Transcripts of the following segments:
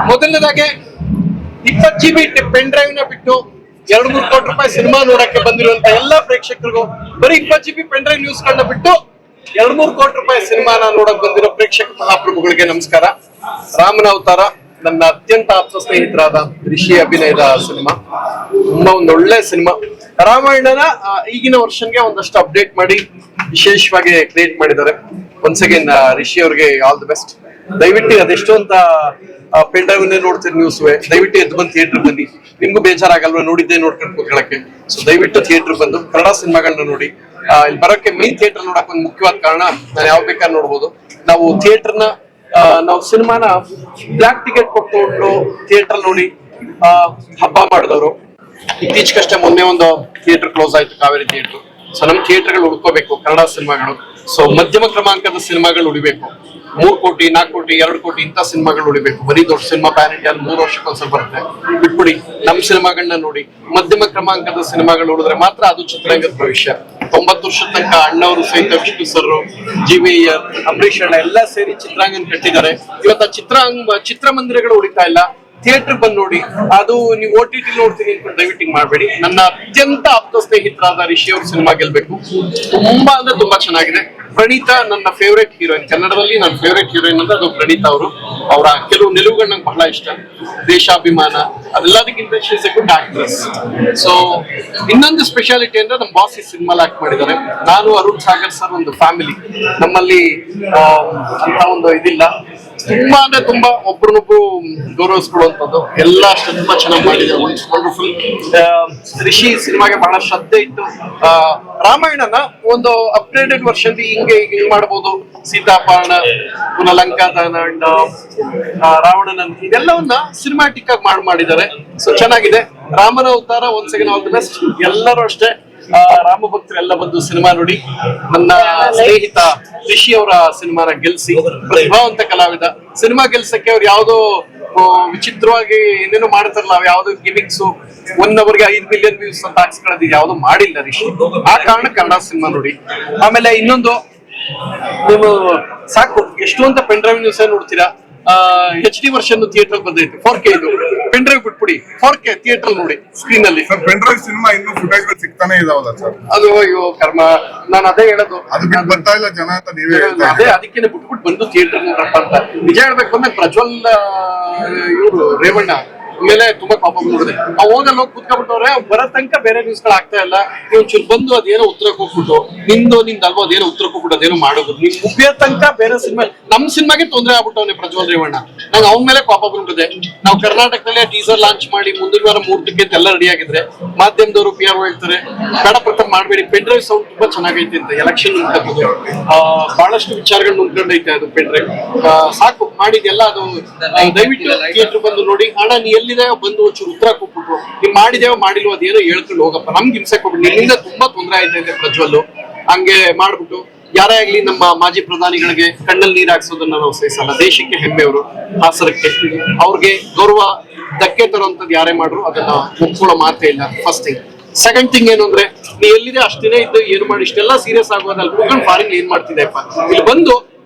ಮೊದಲನೇದಾಗಿ 20 GB pen drive ನ ಬಿಟ್ಟು 2-3 ಕೋಟಿ ರೂಪಾಯಿ ಸಿನಿಮಾ ನೋಡಕ್ಕೆ ಬಂದಿರುವಂತ ಎಲ್ಲಾ ಪ್ರೇಕ್ಷಕರಿಗೂ, ಬರೀ 20 GB ಪೆನ್ ಡ್ರೈವ್ ನ್ಯೂಸ್ ಗಳನ್ನ ಬಿಟ್ಟು 2-3 ಕೋಟಿ ರೂಪಾಯಿ ಸಿನಿಮಾನ ನೋಡಕ್ ಬಂದಿರೋ ಪ್ರೇಕ್ಷಕ ಮಹಾಪ್ರಭುಗಳಿಗೆ ನಮಸ್ಕಾರ. ರಾಮನ ಅವತಾರ ನನ್ನ ಅತ್ಯಂತ ಆಪ್ತ ಸ್ನೇಹಿತರಾದ ರಿಷಿ ಅಭಿನಯದ ಸಿನಿಮಾ, ತುಂಬಾ ಒಂದು ಒಳ್ಳೆ ಸಿನಿಮಾ. ರಾಮಾಯಣನ ಈಗಿನ ವರ್ಷನ್ಗೆ ಒಂದಷ್ಟು ಅಪ್ಡೇಟ್ ಮಾಡಿ ವಿಶೇಷವಾಗಿ ಕ್ರಿಯೇಟ್ ಮಾಡಿದ್ದಾರೆ. ಒನ್ಸ್ ಅಗೇನ್ ರಿಷಿ ಅವ್ರಿಗೆ ಆಲ್ ದಿ ಬೆಸ್ಟ್. ದಯವಿಟ್ಟು ಅದೆಷ್ಟು ಅಂತ ಪೆನ್ ಡ್ರೈವ್ ನೋಡ್ತೀರಿ ನ್ಯೂಸ್, ದಯವಿಟ್ಟು ಎದ್ದು ಬಂದು ಥಿಯೇಟರ್ ಬನ್ನಿ. ನಿಮ್ಗೂ ಬೇಜಾರಾಗಲ್ವಾ ನೋಡಿದ್ದೆ ನೋಡ್ಕೊಂಡು ಕೂತ್ಕೊಳ್ಳಕ್ಕೆ? ಸೊ ದಯವಿಟ್ಟು ಥಿಯೇಟರ್ ಬಂದು ಕನ್ನಡ ಸಿನಿಮಾಗಳನ್ನ ನೋಡಿ. ಇಲ್ಲಿ ಬರೋಕ್ಕೆ ಮೇನ್ ಥಿಯೇಟರ್ ನೋಡಕ್ ಒಂದು ಮುಖ್ಯವಾದ ಕಾರಣ, ನಾನು ಯಾವ ಬೇಕಾದ್ರೆ ನೋಡ್ಬೋದು. ನಾವು ಥಿಯೇಟರ್ನ ನಾವು ಸಿನಿಮಾನ ಬ್ಲಾಕ್ ಟಿಕೆಟ್ ಕೊಟ್ಟು ಥಿಯೇಟರ್ ನೋಡಿ ಹಬ್ಬ ಮಾಡಿದವರು. ಇತ್ತೀಚೆಗಷ್ಟೇ ಮೊನ್ನೆ ಒಂದು ಥಿಯೇಟರ್ ಕ್ಲೋಸ್ ಆಯ್ತು, ಕಾವೇರಿ ಥಿಯೇಟರ್. ಸೊ ನಮ್ ಥಿಯೇಟರ್ಗಳು ಉಳ್ಕೋಬೇಕು ಕನ್ನಡ ಸಿನಿಮಾಗಳು. ಸೊ ಮಧ್ಯಮ ಕ್ರಮಾಂಕದ ಸಿನಿಮಾಗಳು ಉಳಿಬೇಕು. 3 ಕೋಟಿ 4 ಕೋಟಿ 2 ಕೋಟಿ ಇಂಥ ಸಿನಿಮಾಗಳು ಉಳಿಬೇಕು. ಬರೀ ದೊಡ್ಡ ಸಿನಿಮಾ ಪ್ಯಾನ್ ಇಂಡಿಯಾ 3 ವರ್ಷಕ್ಕೊಂದ್ಸಲ ಬರುತ್ತೆ, ಬಿಟ್ಬಿಡಿ. ನಮ್ ಸಿನಿಮಾಗಳನ್ನ ನೋಡಿ. ಮಧ್ಯಮ ಕ್ರಮಾಂಕದ ಸಿನಿಮಾಗಳು ಉಳಿದ್ರೆ ಮಾತ್ರ ಅದು ಚಿತ್ರರಂಗದ ಭವಿಷ್ಯ. 90 ವರ್ಷದ ತನಕ ಅಣ್ಣವರು ಸಹಿತ ವಿಷ್ಣು ಸರ್, GV ಅಂಬರೀಷ್ ಅಣ್ಣ ಎಲ್ಲ ಸೇರಿ ಚಿತ್ರಾಂಗನ ಕಟ್ಟಿದ್ದಾರೆ. ಇವತ್ತು ಚಿತ್ರಮಂದಿರಗಳು ಉಳಿತಾ ಇಲ್ಲ. ಥಿಯೇಟರ್ ಬಂದು ನೋಡಿ. ಅದು ನೀವು OTT ನೋಡ್ತೀನಿ ಅಂತ ದಯವಿಟ್ಟು ಮಾಡಬೇಡಿ. ನನ್ನ ಅತ್ಯಂತ ಆಪ್ತ ಸ್ನೇಹಿತರಾದ ರಿಷಿ ಅವ್ರ ಸಿನಿಮಾ ಗೆಲ್ಬೇಕು. ತುಂಬಾ ಅಂದ್ರೆ ತುಂಬಾ ಚೆನ್ನಾಗಿದೆ. ಪ್ರಣೀತಾ ನನ್ನ ಫೇವ್ರೇಟ್ ಹೀರೋಯಿನ್, ಕನ್ನಡದಲ್ಲಿ ನನ್ನ ಫೇವ್ರೇಟ್ ಹೀರೋಯಿನ್ ಅಂದ್ರೆ ಅದು ಪ್ರಣೀತಾ ಅವರು. ಅವರ ಕೆಲವು ನಿಲುವುಗಳು ನಂಗೆ ಬಹಳ ಇಷ್ಟ. ದೇಶಾಭಿಮಾನ ಅದೆಲ್ಲದಕ್ಕಿಂತ she is a good actress. So ಇನ್ನೊಂದು ಸ್ಪೆಷಾಲಿಟಿ ಅಂದ್ರೆ ನಮ್ಮ ಬಾಸ್ ಈ ಸಿನಿಮಾಲ್ ಆಕ್ಟ್ ಮಾಡಿದ್ದಾರೆ. ನಾನು ಅರುಣ್ ಸಾಗರ್ ಸರ್ ಒಂದು ಫ್ಯಾಮಿಲಿ. ನಮ್ಮಲ್ಲಿ ಅಂತ ಒಂದು ಇದಿಲ್ಲ. ತುಂಬಾ ಅಂದ್ರೆ ತುಂಬಾ ಒಬ್ರನ್ನೊಬ್ರು ಗೌರವಿಸ್ಕೊಳ್ಳುವಂಥದ್ದು ಎಲ್ಲ ಅಷ್ಟು ತುಂಬಾ ಚೆನ್ನಾಗಿ ಮಾಡಿದ್ದಾರೆ. ವಂಡರ್ಫುಲ್. ರಿಷಿ ಸಿನಿಮಾಗೆ ಬಹಳ ಶ್ರದ್ಧೆ ಇಟ್ಟು ರಾಮಾಯಣನ ಒಂದು ಅಪ್ಗ್ರೇಡೆಡ್ ವರ್ಷನ್ ಹಿಂಗೆ ಮಾಡ್ಬೋದು. ಸೀತಾಪಹರಣ, ಪುನಃ ಲಂಕಾದಹನ ಅಂಡ್ ರಾವಣನ ಇದೆಲ್ಲವನ್ನ ಸಿನಿಮ್ಯಾಟಿಕ್ ಆಗಿ ಮಾಡಿದ್ದಾರೆ. ಸೊ ಚೆನ್ನಾಗಿದೆ. ರಾಮನ ಅವತಾರ once again all the best. ಎಲ್ಲರೂ ಅಷ್ಟೇ ರಾಮ ಭಕ್ತರೆಲ್ಲ ಬಂದು ಸಿನಿಮಾ ನೋಡಿ. ನನ್ನ ಸ್ನೇಹಿತ ರಿಷಿ ಅವರ ಸಿನಿಮಾನ ಗೆಲ್ಸಿ. ಪ್ರತಿಭಾವಂತ ಕಲಾವಿದ. ಸಿನಿಮಾ ಗೆಲ್ಸಕ್ಕೆ ಅವ್ರು ಯಾವ್ದೋ ವಿಚಿತ್ರವಾಗಿ ಏನೇನೋ ಮಾಡ್ತಾರಲ್ಲ, ಯಾವ್ದು ಗಿಮಿಕ್ಸ್ 1 ಅವರ್ಗೆ 5 ಮಿಲಿಯನ್ ವ್ಯೂಸ್ ಅಂತ ಹಾಕ್ಸ್ಕೊಳ್ಳೋದು ಯಾವ್ದು ಮಾಡಿಲ್ಲ ರಿಷಿ. ಆ ಕಾರಣ ಕನ್ನಡ ಸಿನಿಮಾ ನೋಡಿ. ಆಮೇಲೆ ಇನ್ನೊಂದು, ನೀವು ಸಾಕು ಎಷ್ಟು ಅಂತ ಪೆನ್ ಡ್ರೈವ್ ನ್ಯೂಸ್ ನೋಡ್ತೀರಾ. HD ವರ್ಷನ್ ಥಿಯೇಟರ್ ಬಂದೈತೆ. 4K ಇದು ಪೆನ್ ಡ್ರೈವ್ ಬಿಟ್ಬಿಡಿ, 4K ಥಿಯೇಟರ್ ನೋಡಿ ಸ್ಕ್ರೀನ್ ಅಲ್ಲಿ. ಪೆನ್ ಡ್ರೈವ್ ಸಿನಿಮಾ ಇನ್ನೂ ಫುಟೇಜ್ ಸಿಗ್ತಾನೆ ಇದಾವಲ್ಲ ಸರ್? ಅದು ಅಯ್ಯೋ ಕರ್ಮ, ನಾನು ಅದೇ ಹೇಳೋದು. ಅದಕ್ಕೆ ಬರ್ತಾ ಇಲ್ಲ ಜನ ಅಂತ ನೀವೇ ಅದೇ ಅದಕ್ಕೆ ಬಿಟ್ಬಿಟ್ಟು ಬಂದು ಥಿಯೇಟರ್ ನೋಡ್ರಪ್ಪ ಅಂತ. ನಿಜ ಹೇಳ್ಬೇಕು ಅಂದ್ರೆ ಪ್ರಜ್ವಲ್ ಇವರು ರೇವಣ್ಣ ಮೇಲೆ ತುಂಬಾ ಪಾಪ ಬಂದ್ಬಿಡಿದೆ. ಹೋಗಲ್ಲ ಹೋಗಿ ಕುತ್ಕೊಂಡ್ಬಿಟ್ಟವ್ರೆ. ಬರೋ ತನಕ ಬೇರೆ ನ್ಯೂಸ್ ಗಳು ಆಗ್ತಾ ಇಲ್ಲ. ನೀವು ಚೂರು ಬಂದು ಅದೇನೋ ಉತ್ತರಕ್ಕೆ ಹೋಗ್ಬಿಟ್ಟು ನಿಂದಲ್ವೋ ಅದೇನೋ ಉತ್ತರಕ್ಕೆ ಹೋಗ್ಬಿಟ್ಟು ಅದೇನೋ ಮಾಡೋದು. ನಿಮ್ ಮುಗಿಯೋ ತನಕ ಬೇರೆ ಸಿನಿಮಾ, ನಮ್ ಸಿನಿಮಾಗೆ ತೊಂದರೆ ಆಗ್ಬಿಟ್ಟವನೆ ಪ್ರಜ್ವಲ್ ರೇವಣ್ಣ. ನಂಗೆ ಅವನ ಮೇಲೆ ಪಾಪ ಬಂದ್ಬಿಟ್ಟಿದೆ. ನಾವು ಕರ್ನಾಟಕದಲ್ಲೇ ಟೀಸರ್ ಲಾಂಚ್ ಮಾಡಿ ಮುಂದಿನ ವಾರ 3 ಟಿಕೆಟ್ ಎಲ್ಲ ರೆಡಿ ಆಗಿದ್ರೆ ಮಾಧ್ಯಮದವರು PR ಹೇಳ್ತಾರೆ ಬೇಡ ಪ್ರಥಮ ಮಾಡಬೇಡಿ, ಪೆನ್ ಡ್ರೈವ್ ಸೌಂಡ್ ತುಂಬಾ ಚೆನ್ನಾಗೈತೆ ಅಂತ. ಎಲೆಕ್ಷನ್ ನಿಂತ್ಕೊಂಡು ಬಹಳಷ್ಟು ವಿಚಾರಗಳು ನಿಂತ್ಕೊಂಡೈತೆ ಅದು ಪೆನ್ ಡ್ರೈವ್. ಸಾಕು ಮಾಡಿದೆಲ್ಲ ಅದು. ದಯವಿಟ್ಟು ಥಿಯೇಟರ್ ಬಂದು ನೋಡಿ. ಅಣ್ಣ ನೀ ಎಲ್ಲಿದೆ ಬಂದು ಒಂಚೂರು ಉತ್ತರ ಕೊಟ್ಬಿಟ್ರು. ನೀವು ಮಾಡಿದೇವ ಮಾಡಿಲ್ವ ಅದೇನೋ ಹೇಳ್ಕೊಂಡು ಹೋಗಪ್ಪ, ನಮ್ಗೆ ಹಿಂಸೆ ಕೊಟ್ಬಿಟ್ಟು. ನಿಮ್ಮಿಂದ ತುಂಬಾ ತೊಂದರೆ ಆಯ್ತಾ ಪ್ರಜ್ವಲ್. ಹಂಗೆ ಮಾಡ್ಬಿಟ್ಟು ಯಾರೇ ಆಗ್ಲಿ ನಮ್ಮ ಮಾಜಿ ಪ್ರಧಾನಿಗಳಿಗೆ ಕಣ್ಣಲ್ಲಿ ನೀರ್ ಹಾಕ್ಸೋದನ್ನ ನಾವು ಸಹಿಸಲ್ಲ. ದೇಶಕ್ಕೆ ಹೆಮ್ಮೆಯವರು, ಹಾಸರಕ್ಕೆ ಅವ್ರಿಗೆ ಗೌರವ ಧಕ್ಕೆ ತರುವಂತದ್ದು ಯಾರೇ ಮಾಡ್ರು ಅದನ್ನ ಒಪ್ಕೊಳ್ಳೋ ಮಾತೇ ಇಲ್ಲ. First thing. ಸೆಕೆಂಡ್ ಥಿಂಗ್ ಏನು ಅಂದ್ರೆ, ನೀ ಎಲ್ಲಿದೆ ಅಷ್ಟೇನೆ ಇದ್ದು ಏನು ಮಾಡಿ ಇಷ್ಟೆಲ್ಲ ಸೀರಿಯಸ್ ಆಗೋದಲ್ಲ. ಕೂತ್ಕೊಂಡು ಫಾರಿನ್ ಏನ್ ಮಾಡ್ತಿದ್ದೆಪ್ಪ, ಇಲ್ಲಿ ಬಂದು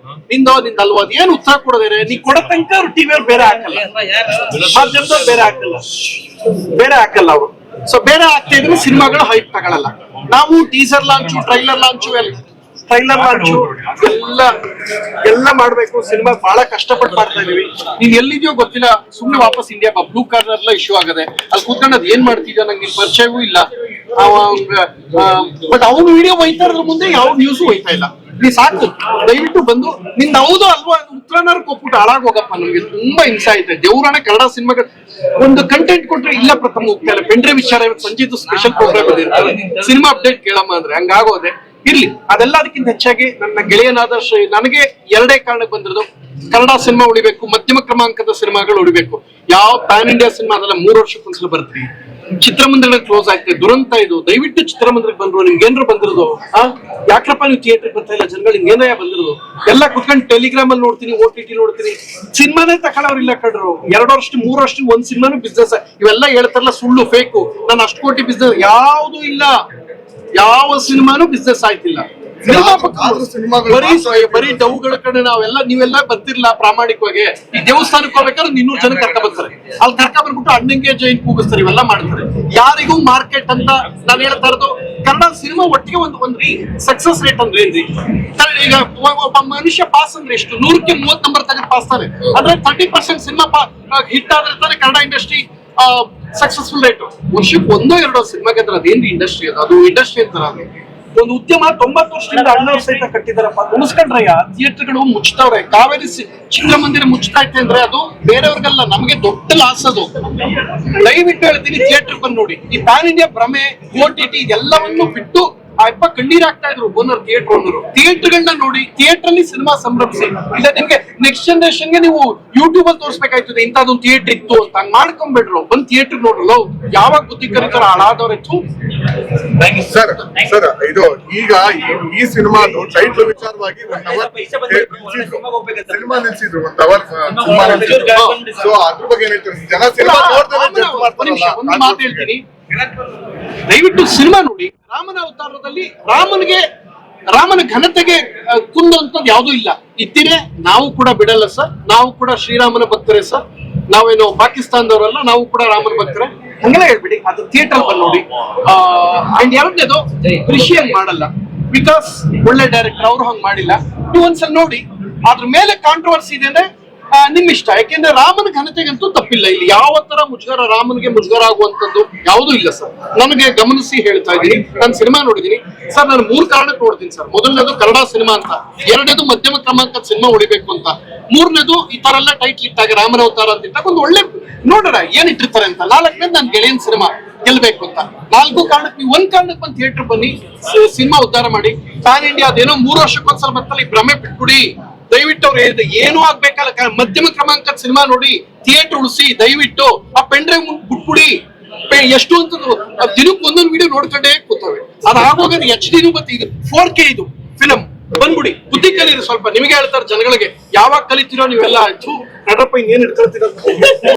ನಿಂದಲ್ವ ಅದ್ ಏನ್ ಉತ್ತರ ಕೊಡೋದೇನೆ. ನೀ ಕೊಡೋ ತನಕ ಅವ್ರು ಟಿವಿಯವ್ರು ಬೇರೆ ಹಾಕಲ್ಲ, ಮಾಧ್ಯಮದವ್ರು ಬೇರೆ ಹಾಕಲ್ಲ ಅವರು. ಸೊ ಬೇರೆ ಆಗ್ತಾ ಇದ್ರೆ ಸಿನಿಮಾಗಳು ಹೈಪ್ ತಗೊಳಲ್ಲ. ನಾವು ಟೀಸರ್ ಲಾಂಚು, ಟ್ರೈಲರ್ ಲಾಂಚು ಎಲ್ಲ ಮಾಡ್ಬೇಕು. ಸಿನಿಮಾ ಬಹಳ ಕಷ್ಟಪಟ್ಟು ಮಾಡ್ತಾ ಇದೀವಿ. ನೀನ್ ಎಲ್ಲಿದ್ಯೋ ಗೊತ್ತಿಲ್ಲ, ಸುಮ್ನೆ ವಾಪಸ್ ಇಂಡಿಯಾ ಬ್ಲೂ ಕಾರ್ನರ್ ಎಲ್ಲ ಇಶ್ಯೂ ಆಗದೆ. ಅಲ್ಲಿ ಕೂತ್ಕೊಂಡು ಅದ್ ಏನ್ ಮಾಡ್ತಿದ್ಯಾ ನಂಗೆ ನಿನ್ ಪರಿಚಯವೂ ಇಲ್ಲ. ಬಟ್ ಅವ್ನು ವಿಡಿಯೋ ಒಯ್ತಾ ಇರೋದ್ರ ಮುಂದೆ ಯಾವ ನ್ಯೂಸು ಒಯ್ತಾ ಇಲ್ಲ. ನೀ ಸಾಕು ದಯವಿಟ್ಟು ಬಂದು ನಿಂದ ಹೌದು ಅಲ್ವಾ ಉತ್ತರನಾರು ಕೊಟ್ಬಿಟ್ಟು ಹಾಳಾಗ್ ಹೋಗಪ್ಪ. ನಮ್ಗೆ ತುಂಬಾ ಹಿಂಸೆ ಐತೆ. ದೇವ್ರಾಣ ಕನ್ನಡ ಸಿನಿಮಾಗಳು ಒಂದು ಕಂಟೆಂಟ್ ಕೊಟ್ರೆ ಇಲ್ಲ ಪ್ರಥಮ ಹೋಗ್ತಾ ಇಲ್ಲ. ಪೆನ್ ಡ್ರೈವ್ ವಿಚಾರ ಸಂಜೆದು ಸ್ಪೆಷಲ್ ಪ್ರೋಗ್ರಾಮ್ ಇರ್ತಾರೆ, ಸಿನಿಮಾ ಅಪ್ಡೇಟ್ ಕೇಳಮ್ಮ ಅಂದ್ರೆ ಹಂಗಾಗೋದೆ. ಇರ್ಲಿ ಅದೆಲ್ಲ. ಅದಕ್ಕಿಂತ ಹೆಚ್ಚಾಗಿ ನನ್ನ ಗೆಳೆಯನಾದ ನನಗೆ 2 ಕಾರಣಕ್ಕೆ ಬಂದಿರೋದು. ಕನ್ನಡ ಸಿನಿಮಾ ಉಳಿಬೇಕು, ಮಧ್ಯಮ ಕ್ರಮಾಂಕದ ಸಿನಿಮಾಗಳು ಉಳಿಬೇಕು. ಯಾವ ಪ್ಯಾನ್ ಇಂಡಿಯಾ ಸಿನಿಮಾ ಅದೆಲ್ಲ 3 ವರ್ಷಕ್ಕೊಂದ್ಸಲ ಬರ್ತೀವಿ. ಚಿತ್ರಮಂದಿರಗಳು ಕ್ಲೋಸ್ ಆಗ್ತದೆ, ದುರಂತ ಇದು. ದಯವಿಟ್ಟು ಚಿತ್ರಮಂದಿರಕ್ಕೆ ಬಂದ್ರು. ನಿಮ್ಗೆ ಏನ್ರ ಬಂದಿರೋದು? ಯಾಕ್ರಪ್ಪ ನೀವು ಥಿಯೇಟರ್ ಬರ್ತಾ ಇಲ್ಲ ಜನಗಳು? ನಿಮ್ಗೆ ಏನಯ್ಯ ಬಂದಿರೋದು? ಎಲ್ಲ ಕುತ್ಕೊಂಡು ಟೆಲಿಗ್ರಾಮ್ ಅಲ್ಲಿ ನೋಡ್ತೀನಿ, OTT ನೋಡ್ತೀನಿ. ಸಿನಿಮಾನೇ ತಗೊಳ್ಳೋರಿಲ್ಲ ಕಡ್ರು. 2 ವರ್ಷ 3 ವರ್ಷ ಒಂದ್ ಸಿನಿಮಾನು ಬಿಸ್ನೆಸ್. ಇವೆಲ್ಲ ಹೇಳ್ತಾರಲ್ಲ ಸುಳ್ಳು, ಫೇಕು. ನಾನು ಅಷ್ಟು ಕೋಟಿ ಬಿಸ್ನೆಸ್ ಯಾವ್ದು ಇಲ್ಲ. ಯಾವ ಸಿನಿಮಾನು ಬಿಸ್ನೆಸ್ ಆಯ್ತಿಲ್ಲ. ಬರೀ ಡೌಗಳ ಕಡೆ ನೀವೆಲ್ಲ ಬರ್ತಿರ್ಲ ಪ್ರಾಮಾಣಿಕವಾಗಿ ಈ ದೇವಸ್ಥಾನಕ್ಕೆ ಹೋಗ್ಬೇಕಾದ್ರೆ 200 ಜನ ಕರ್ಕ ಬರ್ತಾರೆ, ಅಲ್ಲಿ ಕರ್ಕ ಬರ್ಬಿಟ್ಟು ಅಣ್ಣಂಗೆ ಜೈನ್ ಕೂಗಿಸ್ತಾರೆ, ಇವೆಲ್ಲ ಮಾಡ್ತಾರೆ. ಯಾರಿಗೂ ಮಾರ್ಕೆಟ್ ಅಂತ ನಾನು ಹೇಳ್ತಾ ಇರೋದು, ಕನ್ನಡ ಸಿನಿಮಾ ಒಟ್ಟಿಗೆ ಒಂದು ಸಕ್ಸಸ್ ರೇಟ್ ಅಂದ್ರೆ ಏನ್ರಿ? ಈಗ ಒಬ್ಬ ಮನುಷ್ಯ ಪಾಸ್ ಅಂದ್ರೆ ಎಷ್ಟು? 100ಕ್ಕೆ 30 ನಂಬರ್ ತೆಗೆದು ಪಾಸ್ ತಾನೆ. ಅಂದ್ರೆ 30% ಸಿನಿಮಾ ಹಿಟ್ ಆದ್ರೆ ತಾನೆ ಕನ್ನಡ ಇಂಡಸ್ಟ್ರಿ ಸಕ್ಸಸ್ಫುಲ್ ರೇಟ್. ವರ್ಷಕ್ಕೆ 1-2 ಸಿನಿಮಾಗೆ ಅಂದ್ರೆ ಅದೇನ್ರಿ ಇಂಡಸ್ಟ್ರಿ? ಅದು ಇಂಡಸ್ಟ್ರಿ ಅಂತಾರ? ಒಂದು ಉದ್ಯಮ 90 ವರ್ಷದಿಂದ ಅಣ್ಣವ್ರ ಸಹಿತ ಕಟ್ಟಿದಾರಪ್ಪ. ಉಳಿಸ್ಕೊಂಡ್ರಯ್ಯ, ಥಿಯೇಟರ್ಗಳು ಮುಚ್ತವ್ರೆ. ಕಾವೇರಿ ಚಿತ್ರಮಂದಿರ ಮುಚ್ತೈತೆ ಅಂದ್ರೆ ಅದು ಬೇರೆಯವ್ರಿಗೆಲ್ಲ, ನಮಗೆ ದೊಡ್ಡ ಲಾಸ್ ಅದು. ದಯವಿಟ್ಟು ಹೇಳ್ತೀನಿ, ಥಿಯೇಟರ್ ಬಂದು ನೋಡಿ. ಈ ಪ್ಯಾನ್ ಇಂಡಿಯಾ ಭ್ರಮೆ, OTT ಎಲ್ಲವನ್ನು ಬಿಟ್ಟು ಆ ಅಪ್ಪ ಕಣ್ಣೀರ್ ಹಾಕ್ತಾ ಇದ್ರು ಓನರ್, ಥಿಯೇಟರ್ ಓನರು. ಥಿಯೇಟರ್ಗಳನ್ನ ನೋಡಿ, ಥಿಯೇಟರ್ ಅಲ್ಲಿ ಸಿನಿಮಾ ಸಂಭ್ರಮಿಸಿ. ಇಲ್ಲ ನಿಮ್ಗೆ ನೆಕ್ಸ್ಟ್ ಜನರೇಷನ್ಗೆ ನೀವು ಯೂಟ್ಯೂಬ್ ಅಲ್ಲಿ ತೋರಿಸ್ಬೇಕಾಯ್ತದೆ ಇಂಥದ್ದೊಂದು ಥಿಯೇಟರ್ ಇತ್ತು ಅಂತ. ಹಂಗ್ ಮಾಡ್ಕೊಂಡ್ಬಿಡ್ರು, ಬಂದ್ ಥಿಯೇಟರ್ ನೋಡ್ರಲ್ಲ. ಯಾವಾಗ ಬುದ್ಧಿ ಕರೀತಾರ ಹಾಳಾದವ್ರೆತ್ತು. ಸರ್ ಇದು ಈಗ ಈ ಸಿನಿಮಾದು ಟೈಟ್ಲ್ ವಿಚಾರವಾಗಿ 1 ಅವರ್ ಸಿನಿಮಾ ನಿಲ್ಸಿದ್ರು, 1 ಅವರ್ ಸಿನಿಮಾ ನಿಲ್ಸಿದ್ರು. ಸೊ ಅದ್ರ ಬಗ್ಗೆ ಏನ್ ಹೇಳ್ತೀರಿ? ಜನ ಸಿನಿಮಾ ಒಂದು ಮಾತು ಹೇಳ್ತೀನಿ, ದಯವಿಟ್ಟು ಸಿನಿಮಾ ನೋಡಿ. ರಾಮನ ಅವತಾರದಲ್ಲಿ ರಾಮನ ಘನತೆಗೆ ಕುಂದುವಂತದ್ದು ಯಾವುದೂ ಇಲ್ಲ. ಇದ್ದೀರೆ ನಾವು ಕೂಡ ಬಿಡಲ್ಲ ಸರ್, ನಾವು ಕೂಡ ಶ್ರೀರಾಮನ ಭಕ್ತರೇ ಸರ್. ನಾವೇನು ಪಾಕಿಸ್ತಾನದವರಲ್ಲ, ನಾವು ಕೂಡ ರಾಮನ ಭಕ್ತರೇ. ಹಂಗೆಲ್ಲ ಹೇಳ್ಬಿಡಿ, ಅದು ಥಿಯೇಟರ್ ಬಂದು ನೋಡಿ. ಅಂಡ್ ಎರಡನೇದು, ಕೃಷಿ ಹಂಗ್ ಮಾಡಲ್ಲ, ಬಿಕಾಸ್ ಒಳ್ಳೆ ಡೈರೆಕ್ಟರ್, ಅವರು ಹಂಗ್ ಮಾಡಿಲ್ಲ. ನೀವು ಒಂದ್ಸಲ ನೋಡಿ. ಅದ್ರ ಮೇಲೆ ಕಾಂಟ್ರವರ್ಸಿ ಇದೆ ಅಂದ್ರೆ ನಿಮ್ ಇಷ್ಟ. ಯಾಕೆಂದ್ರೆ ರಾಮನ ಘನತೆಗಂತೂ ತಪ್ಪಿಲ್ಲ. ಇಲ್ಲಿ ಯಾವ ತರ ಮುಜುಗರ, ರಾಮನಿಗೆ ಮುಜುಗರ ಆಗುವಂತದ್ದು ಯಾವುದೂ ಇಲ್ಲ ಸರ್. ನನಗೆ ಗಮನಿಸಿ ಹೇಳ್ತಾ ಇದ್ದೀನಿ, ನಾನು ಸಿನಿಮಾ ನೋಡಿದೀನಿ ಸರ್. ನಾನು 3 ಕಾರಣಕ್ಕೆ ನೋಡ್ತೀನಿ ಸರ್. ಮೊದಲನೇದು ಕನ್ನಡ ಸಿನಿಮಾ ಅಂತ, ಎರಡನೇದು ಮಧ್ಯಮ ಕ್ರಮಾಂಕದ ಸಿನಿಮಾ ಹೊಡಿಬೇಕು ಅಂತ, ಮೂರನೇದು ಈ ತರ ಎಲ್ಲ ಟೈಟ್ಲ್ ಇಟ್ಟಾಗ ರಾಮನ ಅವತಾರ ಅಂತ ಇಟ್ಟಾಗ ಒಂದು ಒಳ್ಳೆ ನೋಡೋಣ ಏನ್ ಇಟ್ಟಿರ್ತಾರೆ ಅಂತ. 4ನೇದು ನನ್ನ ಗೆಳೆಯನ್ ಸಿನಿಮಾ ಗೆಲ್ಬೇಕು ಅಂತ. 4 ಕಾರಣಕ್ಕೆ ನೀವು 1 ಕಾರಣಕ್ಕೆ ಬಂದು ಥಿಯೇಟರ್ ಬನ್ನಿ, ಸಿನಿಮಾ ಉದ್ಧಾರ ಮಾಡಿ. ಪ್ಯಾನ್ ಇಂಡಿಯಾ ಅದೇನೋ 3 ವರ್ಷಕ್ಕೊಂದ್ಸಲ ಬರ್ತಲ್ಲ, ಈ ಭ್ರಮೆ ಬಿಟ್ಬಿಡಿ. ದಯವಿಟ್ಟು ಅವ್ರು ಹೇಳಿದ ಏನೂ ಆಗ್ಬೇಕಲ್ಲ, ಮಧ್ಯಮ ಕ್ರಮಾಂಕದ ಸಿನಿಮಾ ನೋಡಿ, ಥಿಯೇಟರ್ ಉಳಿಸಿ. ದಯವಿಟ್ಟು ಆ ಪೆನ್ ಡ್ರೈವ್ ಬಿಟ್ಬಿಡಿ. ಎಷ್ಟು ಅಂತ ದಿನಕ್ಕೆ ಒಂದೊಂದು ವಿಡಿಯೋ ನೋಡ್ಕೊಂಡೇ ಕೂತವೆ. ಅದು ಆಗೋಗ HD ಮತ್ತೆ ಇದು 4K ಇದು ಫಿಲಂ ಬಂದ್ಬಿಡಿ. ಬುದ್ಧಿ ಕಲೀರಿ ಸ್ವಲ್ಪ. ನಿಮಗೆ ಹೇಳ್ತಾರೆ ಜನಗಳಿಗೆ, ಯಾವಾಗ ಕಲಿತೀರೋ ನೀವೆಲ್ಲ ಆಯ್ತು ನಡ್ರಪ್ಪ ಇನ್ನೇನ್ ಇಟ್ಕೊಳ್ತೀರ.